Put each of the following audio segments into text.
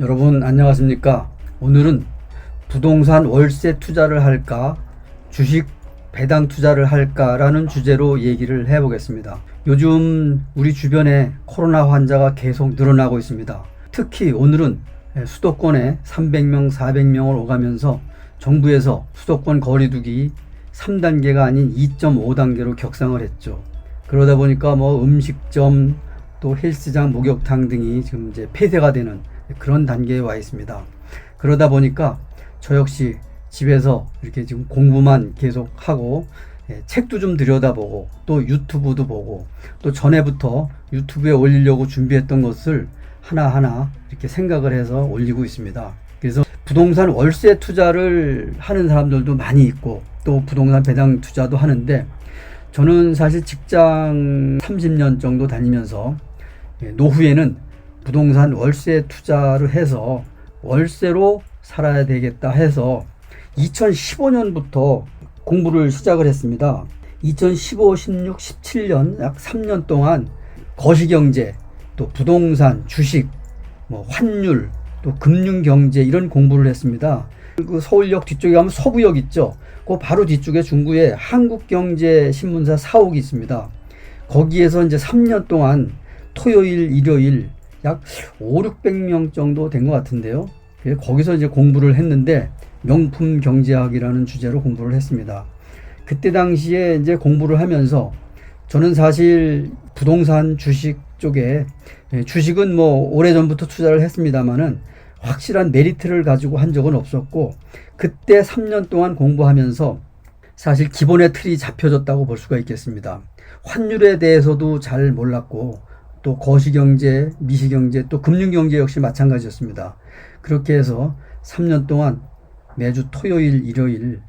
여러분 안녕하십니까? 오늘은 부동산 월세 투자를 할까, 주식 배당 투자를 할까라는 주제로 얘기를 해보겠습니다. 요즘 우리 주변에 코로나 환자가 계속 늘어나고 있습니다. 특히 오늘은 수도권에 300명, 400명을 오가면서 정부에서 수도권 거리두기 3단계가 아닌 2.5단계로 격상을 했죠. 그러다 보니까 음식점, 또 헬스장, 목욕탕 등이 지금 이제 폐쇄가 되는 그런 단계에 와 있습니다. 그러다 보니까 저 역시 집에서 이렇게 지금 공부만 계속 하고 책도 좀 들여다보고 또 유튜브도 보고 또 전에부터 유튜브에 올리려고 준비했던 것을 하나하나 이렇게 생각을 해서 올리고 있습니다. 그래서 부동산 월세 투자를 하는 사람들도 많이 있고 또 부동산 배당 투자도 하는데, 저는 사실 직장 30년 정도 다니면서 노후에는 부동산 월세 투자를 해서 월세로 살아야 되겠다 해서 2015년부터 공부를 시작을 했습니다. 2015, 16, 17년 약 3년 동안 거시경제, 또 부동산, 주식, 환율, 또 금융경제 이런 공부를 했습니다. 그 서울역 뒤쪽에 가면 서부역 있죠. 그 바로 뒤쪽에 중구에 한국경제신문사 사옥이 있습니다. 거기에서 이제 3년 동안 토요일, 일요일 약 500~600명 정도 된 것 같은데요. 거기서 이제 공부를 했는데 명품 경제학이라는 주제로 공부를 했습니다. 그때 당시에 이제 공부를 하면서 저는 사실 부동산 주식 쪽에, 주식은 오래전부터 투자를 했습니다만은 확실한 메리트를 가지고 한 적은 없었고, 그때 3년 동안 공부하면서 사실 기본의 틀이 잡혀졌다고 볼 수가 있겠습니다. 환율에 대해서도 잘 몰랐고 또 거시경제, 미시경제, 또 금융경제 역시 마찬가지였습니다. 그렇게 해서 3년 동안 매주 토요일, 일요일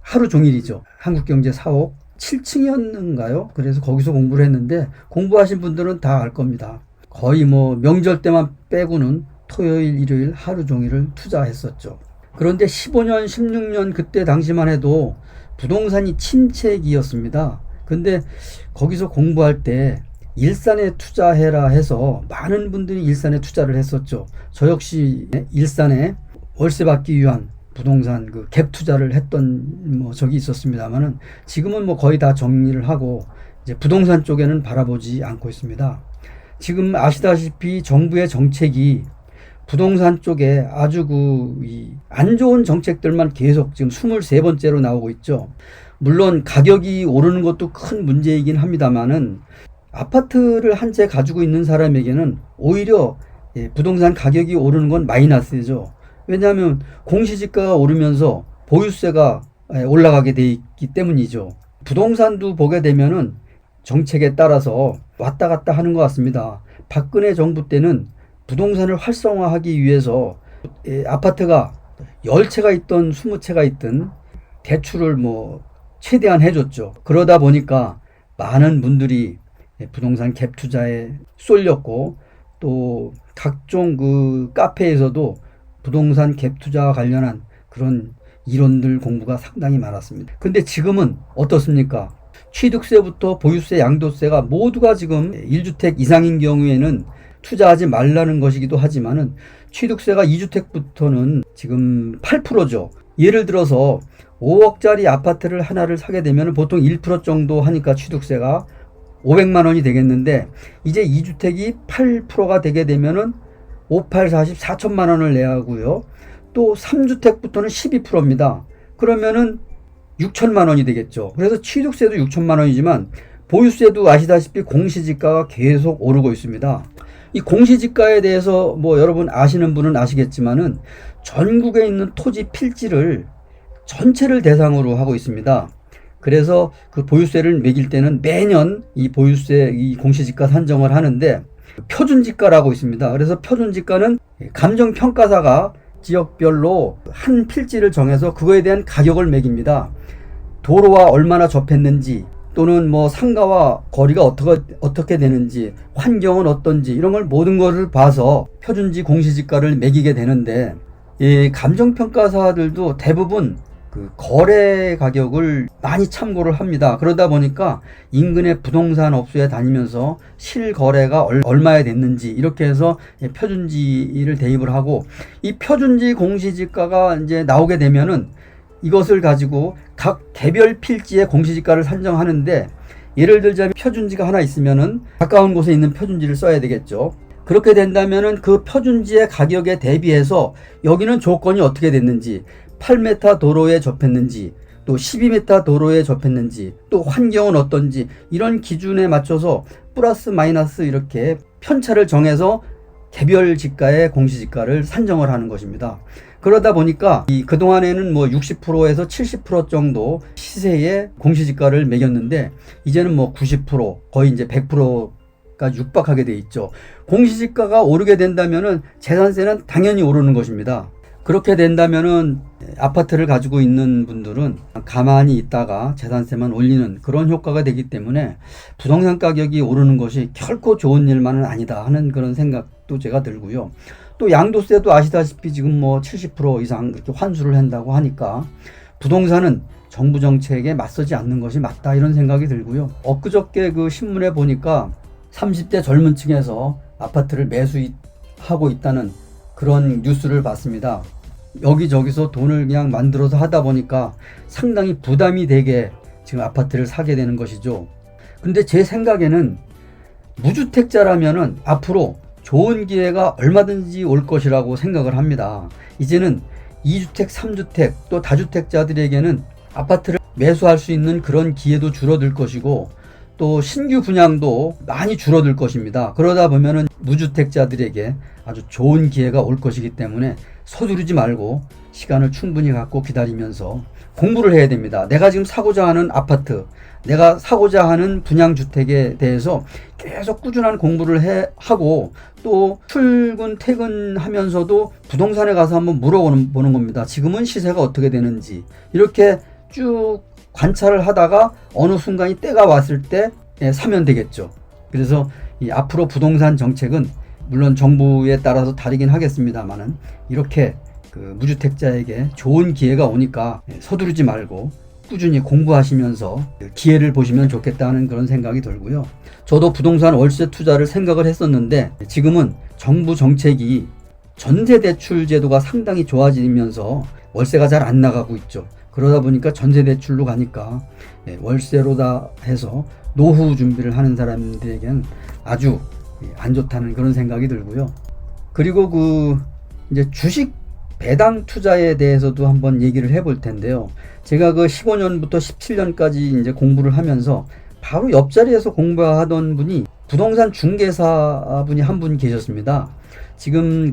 하루 종일이죠. 한국경제 사옥 7층이었는가요? 그래서 거기서 공부를 했는데, 공부하신 분들은 다 알 겁니다. 거의 명절 때만 빼고는 토요일, 일요일 하루 종일을 투자했었죠. 그런데 15년, 16년 그때 당시만 해도 부동산이 침체기였습니다. 근데 거기서 공부할 때 일산에 투자해라 해서 많은 분들이 일산에 투자를 했었죠. 저 역시 일산에 월세 받기 위한 부동산 갭 투자를 했던 적이 있었습니다만은, 지금은 거의 다 정리를 하고 이제 부동산 쪽에는 바라보지 않고 있습니다. 지금 아시다시피 정부의 정책이 부동산 쪽에 아주 안 좋은 정책들만 계속 지금 23번째로 나오고 있죠. 물론 가격이 오르는 것도 큰 문제이긴 합니다만은, 아파트를 한 채 가지고 있는 사람에게는 오히려 부동산 가격이 오르는 건 마이너스죠. 왜냐하면 공시지가가 오르면서 보유세가 올라가게 돼 있기 때문이죠. 부동산도 보게 되면은 정책에 따라서 왔다 갔다 하는 것 같습니다. 박근혜 정부 때는 부동산을 활성화하기 위해서 아파트가 10채가 있던 20채가 있든 대출을 최대한 해줬죠. 그러다 보니까 많은 분들이 부동산 갭 투자에 쏠렸고, 또 각종 카페에서도 부동산 갭 투자와 관련한 그런 이론들 공부가 상당히 많았습니다. 근데 지금은 어떻습니까? 취득세부터 보유세, 양도세가 모두가 지금 1주택 이상인 경우에는 투자하지 말라는 것이기도 하지만은, 취득세가 2주택부터는 지금 8%죠. 예를 들어서 5억짜리 아파트를 하나를 사게 되면 보통 1% 정도 하니까 취득세가 500만 원이 되겠는데, 이제 2주택이 8%가 되게 되면은 5, 8, 40, 4천만 원을 내야 하고요. 또 3주택부터는 12%입니다. 그러면은 6천만 원이 되겠죠. 그래서 취득세도 6천만 원이지만 보유세도 아시다시피 공시지가가 계속 오르고 있습니다. 이 공시지가에 대해서 여러분 아시는 분은 아시겠지만은 전국에 있는 토지 필지를 전체를 대상으로 하고 있습니다. 그래서 그 보유세를 매길 때는 매년 이 보유세, 이 공시지가 산정을 하는데, 표준지가라고 있습니다. 그래서 표준지가는 감정평가사가 지역별로 한 필지를 정해서 그거에 대한 가격을 매깁니다. 도로와 얼마나 접했는지, 또는 상가와 거리가 어떻게 되는지, 환경은 어떤지, 이런 걸 모든 것을 봐서 표준지 공시지가를 매기게 되는데, 이 감정평가사들도 대부분 그 거래 가격을 많이 참고를 합니다. 그러다 보니까 인근의 부동산 업소에 다니면서 실거래가 얼마에 됐는지 이렇게 해서 표준지를 대입을 하고, 이 표준지 공시지가가 이제 나오게 되면은 이것을 가지고 각 개별 필지의 공시지가를 산정하는데, 예를 들자면 표준지가 하나 있으면은 가까운 곳에 있는 표준지를 써야 되겠죠. 그렇게 된다면은 그 표준지의 가격에 대비해서 여기는 조건이 어떻게 됐는지, 8m 도로에 접했는지, 또 12m 도로에 접했는지, 또 환경은 어떤지, 이런 기준에 맞춰서 플러스 마이너스 이렇게 편차를 정해서 개별 지가의 공시지가를 산정을 하는 것입니다. 그러다 보니까 그동안에는 뭐 60%에서 70% 정도 시세의 공시지가를 매겼는데, 이제는 뭐 90%, 거의 이제 100%가 육박하게 돼 있죠. 공시지가가 오르게 된다면은 재산세는 당연히 오르는 것입니다. 그렇게 된다면은 아파트를 가지고 있는 분들은 가만히 있다가 재산세만 올리는 그런 효과가 되기 때문에 부동산 가격이 오르는 것이 결코 좋은 일만은 아니다 하는 그런 생각도 제가 들고요. 또 양도세도 아시다시피 지금 뭐 70% 이상 이렇게 환수를 한다고 하니까 부동산은 정부 정책에 맞서지 않는 것이 맞다, 이런 생각이 들고요. 엊그저께 그 신문에 보니까 30대 젊은 층에서 아파트를 매수하고 있다는 그런 뉴스를 봤습니다. 여기저기서 돈을 그냥 만들어서 하다 보니까 상당히 부담이 되게 지금 아파트를 사게 되는 것이죠. 근데 제 생각에는 무주택자라면은 앞으로 좋은 기회가 얼마든지 올 것이라고 생각을 합니다. 이제는 2주택, 3주택 또 다주택자들에게는 아파트를 매수할 수 있는 그런 기회도 줄어들 것이고, 또 신규 분양도 많이 줄어들 것입니다. 그러다 보면은 무주택자들에게 아주 좋은 기회가 올 것이기 때문에 서두르지 말고 시간을 충분히 갖고 기다리면서 공부를 해야 됩니다. 내가 지금 사고자 하는 아파트, 내가 사고자 하는 분양주택에 대해서 계속 꾸준한 공부를 하고, 또 출근 퇴근하면서도 부동산에 가서 한번 물어보는 겁니다. 지금은 시세가 어떻게 되는지 이렇게 쭉 관찰을 하다가 어느 순간이 때가 왔을 때 사면 되겠죠. 그래서 이 앞으로 부동산 정책은 물론 정부에 따라서 다르긴 하겠습니다만은 이렇게 그 무주택자에게 좋은 기회가 오니까 서두르지 말고 꾸준히 공부하시면서 기회를 보시면 좋겠다는 그런 생각이 들고요. 저도 부동산 월세 투자를 생각을 했었는데 지금은 정부 정책이 전세대출 제도가 상당히 좋아지면서 월세가 잘 안 나가고 있죠. 그러다 보니까 전세대출로 가니까 월세로다 해서 노후 준비를 하는 사람들에게는 아주 안 좋다는 그런 생각이 들고요. 그리고 이제 주식 배당 투자에 대해서도 한번 얘기를 해볼 텐데요. 제가 15년부터 17년까지 이제 공부를 하면서 바로 옆자리에서 공부하던 분이 부동산 중개사 분이 한 분 계셨습니다. 지금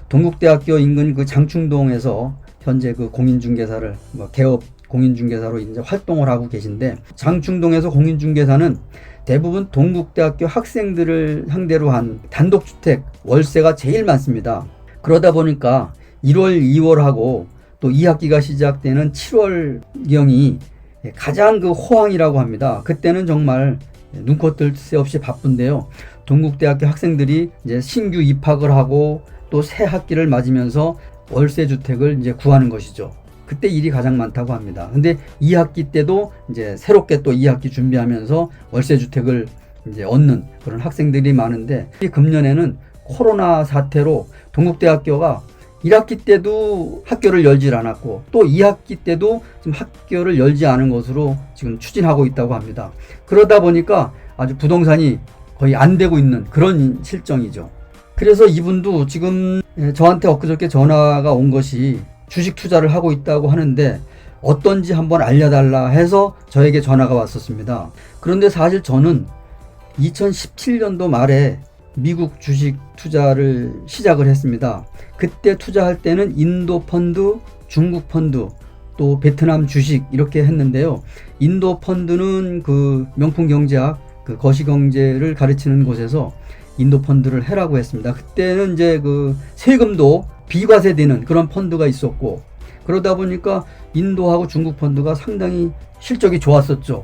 동국대학교 인근 장충동에서 현재 공인중개사를 개업 공인중개사로 이제 활동을 하고 계신데, 장충동에서 공인중개사는 대부분 동국대학교 학생들을 상대로 한 단독주택 월세가 제일 많습니다. 그러다 보니까 1월, 2월하고 또 2학기가 시작되는 7월경이 가장 호황이라고 합니다. 그때는 정말 눈코 뜰 새 없이 바쁜데요. 동국대학교 학생들이 이제 신규 입학을 하고 또 새 학기를 맞으면서 월세 주택을 이제 구하는 것이죠. 그때 일이 가장 많다고 합니다. 근데 2학기 때도 이제 새롭게 또 2학기 준비하면서 월세 주택을 이제 얻는 그런 학생들이 많은데, 금년에는 코로나 사태로 동국대학교가 1학기 때도 학교를 열질 않았고 또 2학기 때도 지금 학교를 열지 않은 것으로 지금 추진하고 있다고 합니다. 그러다 보니까 아주 부동산이 거의 안 되고 있는 그런 실정이죠. 그래서 이분도 지금 저한테 엊그저께 전화가 온 것이 주식 투자를 하고 있다고 하는데 어떤지 한번 알려달라 해서 저에게 전화가 왔었습니다. 그런데 사실 저는 2017년도 말에 미국 주식 투자를 시작을 했습니다. 그때 투자할 때는 인도 펀드, 중국 펀드, 또 베트남 주식 이렇게 했는데요. 인도 펀드는 명품 경제학, 거시경제를 가르치는 곳에서 인도 펀드를 해라고 했습니다. 그때는 이제 세금도 비과세되는 그런 펀드가 있었고, 그러다 보니까 인도하고 중국 펀드가 상당히 실적이 좋았었죠.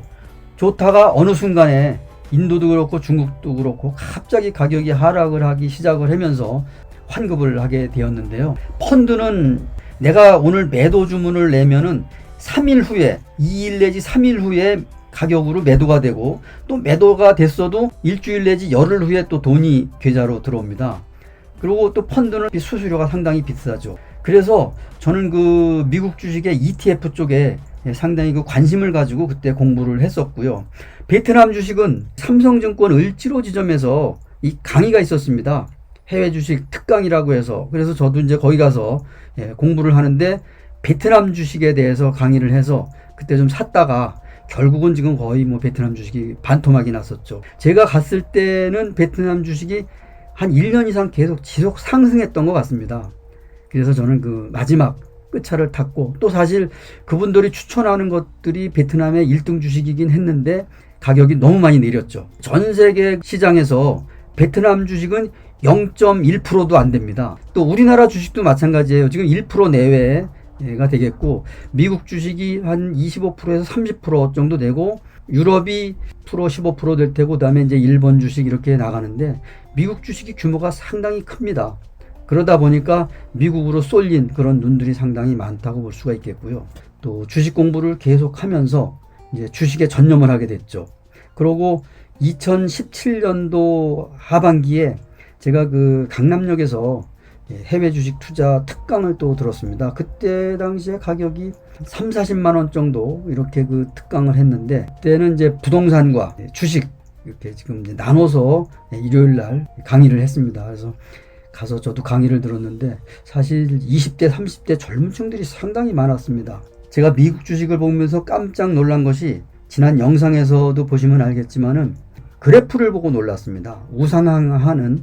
좋다가 어느 순간에 인도도 그렇고 중국도 그렇고 갑자기 가격이 하락을 하기 시작을 하면서 환급을 하게 되었는데요. 펀드는 내가 오늘 매도 주문을 내면은 3일 후에 2일 내지 3일 후에 가격으로 매도가 되고 또 매도가 됐어도 일주일 내지 열흘 후에 또 돈이 계좌로 들어옵니다. 그리고 또 펀드는 수수료가 상당히 비싸죠. 그래서 저는 그 미국 주식의 ETF 쪽에 상당히 그 관심을 가지고 그때 공부를 했었고요. 베트남 주식은 삼성증권 을지로 지점에서 이 강의가 있었습니다. 해외 주식 특강이라고 해서. 그래서 저도 이제 거기 가서 공부를 하는데 베트남 주식에 대해서 강의를 해서 그때 좀 샀다가 결국은 지금 거의 뭐 베트남 주식이 반토막이 났었죠. 제가 갔을 때는 베트남 주식이 한 1년 이상 계속 지속 상승했던 것 같습니다. 그래서 저는 그 마지막 끝차를 탔고, 또 사실 그분들이 추천하는 것들이 베트남의 1등 주식이긴 했는데 가격이 너무 많이 내렸죠. 전 세계 시장에서 베트남 주식은 0.1%도 안 됩니다. 또 우리나라 주식도 마찬가지예요. 지금 1% 내외가 되겠고, 미국 주식이 한 25%에서 30% 정도 되고, 유럽이 15% 될 테고, 그다음에 이제 일본 주식 이렇게 나가는데 미국 주식이 규모가 상당히 큽니다. 그러다 보니까 미국으로 쏠린 그런 눈들이 상당히 많다고 볼 수가 있겠고요. 또 주식 공부를 계속하면서 이제 주식에 전념을 하게 됐죠. 그리고 2017년도 하반기에 제가 그 강남역에서 해외 주식 투자 특강을 또 들었습니다. 그때 당시에 가격이 3, 40만 원 정도 이렇게 그 특강을 했는데, 그때는 이제 부동산과 주식 이렇게 지금 이제 나눠서 일요일 날 강의를 했습니다. 그래서 가서 저도 강의를 들었는데 사실 20대, 30대 젊은 층들이 상당히 많았습니다. 제가 미국 주식을 보면서 깜짝 놀란 것이, 지난 영상에서도 보시면 알겠지만은 그래프를 보고 놀랐습니다. 우상향하는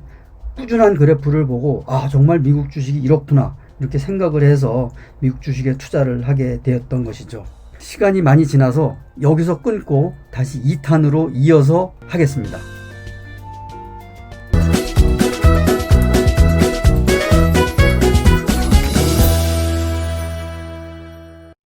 꾸준한 그래프를 보고 정말 미국 주식이 이렇구나 이렇게 생각을 해서 미국 주식에 투자를 하게 되었던 것이죠. 시간이 많이 지나서 여기서 끊고 다시 2탄으로 이어서 하겠습니다.